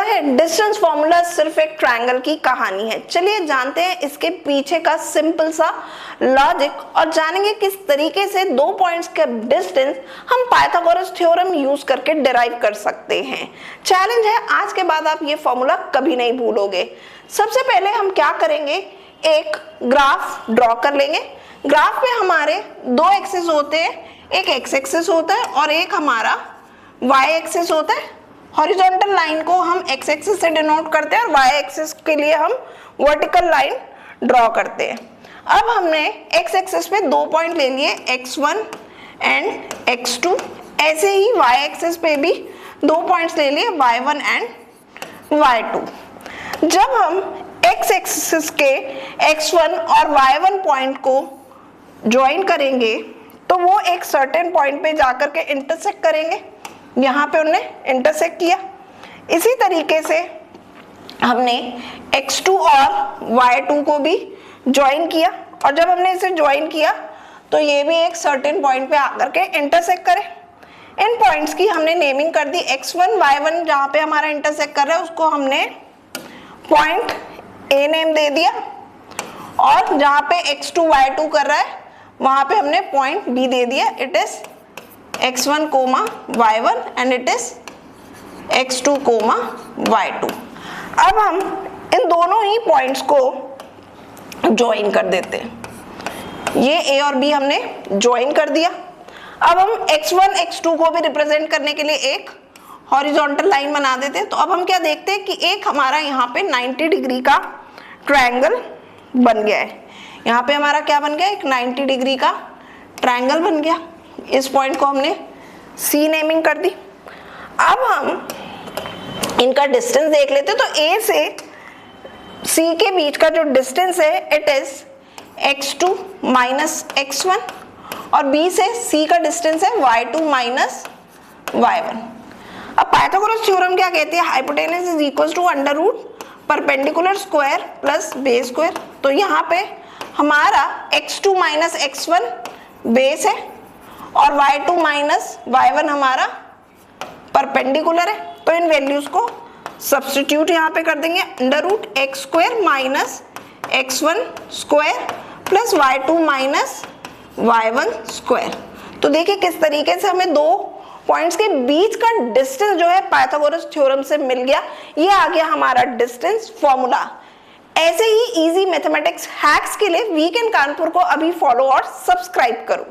है distance formula सिर्फ एक ट्रायंगल की कहानी है। चलिए जानते हैं इसके पीछे का सिंपल सा लॉजिक और जानेंगे किस तरीके से दो पॉइंट्स के डिस्टेंस हम पाइथागोरस थ्योरम यूज करके डिराइव कर सकते हैं। चैलेंज है, आज के बाद आप ये फॉर्मूला कभी नहीं भूलोगे। सबसे पहले हम क्या करेंगे, एक ग्राफ ड्रॉ कर लेंगे। ग्राफ में हमारे दो एक्सिस होते हैं, एक एक्स एक्सिस होता है और एक हमारा वाई एक्सिस होता है। हॉरिजॉन्टल लाइन को हम एक्स एक्सिस से डिनोट करते हैं और वाई एक्सिस के लिए हम वर्टिकल लाइन ड्रॉ करते हैं। अब हमने एक्स एक्सिस पे दो पॉइंट ले लिए, x1 एंड x2। ऐसे ही वाई एक्सिस पे भी दो पॉइंट्स ले लिए, y1 एंड y2। जब हम एक्स एक्सिस के x1 और y1 पॉइंट को ज्वाइन करेंगे तो वो एक सर्टेन पॉइंट पे जाकर के इंटरसेक्ट करेंगे। यहाँ पे उन्होंने इंटरसेक्ट किया। इसी तरीके से हमने x2 और y2 को भी ज्वाइन किया और जब हमने इसे ज्वाइन किया तो ये भी एक सर्टेन पॉइंट पे आकर के इंटरसेक्ट करे। इन पॉइंट्स की हमने नेमिंग कर दी। x1 y1 जहाँ पे हमारा इंटरसेक्ट कर रहा है उसको हमने पॉइंट A नेम दे दिया और जहाँ पे x2 y2 कर रहा है वहां पे हमने पॉइंट B दे दिया। It is x1, y1 and it is x2, y2। अब हम इन दोनों ही पॉइंट्स को ज्वाइन कर देते हैं। ये A और B हमने ज्वाइन कर दिया। अब हम x1, x2 को भी रिप्रेजेंट करने के लिए एक हॉरिजॉन्टल लाइन बना देते हैं। तो अब हम क्या देखते हैं कि एक हमारा यहाँ पे 90 डिग्री का ट्रायंगल बन गया है। यहाँ पे हमारा क्या बन गया, एक 90 डिग्री का ट्रायंगल बन गया। इस पॉइंट को हमने C नेमिंग कर दी। अब हम इनका डिस्टेंस देख लेते हैं। तो A से C के बीच का जो डिस्टेंस है it is x2 minus x1 और B से C का डिस्टेंस है y2 माइनस y1। अब पाइथागोरस थ्योरम क्या कहती है, hypotenuse is equal to under root perpendicular square plus base square. तो यहाँ पे हमारा x2 माइनस x1 बेस है और y2 माइनस y1 हमारा परपेंडिकुलर है। तो इन वैल्यूज को सब्स्टिट्यूट यहाँ पे कर देंगे, under root X square minus x1 square plus y2 minus y1 square. तो देखिए किस तरीके से हमें दो पॉइंट्स के बीच का डिस्टेंस जो है पाइथागोरस थ्योरम से मिल गया। ये आ गया हमारा डिस्टेंस फॉर्मूला। ऐसे ही इजी मैथमेटिक्स हैक्स के लिए वीकेंड कानपुर को अभी फॉलो और सब्सक्राइब करो।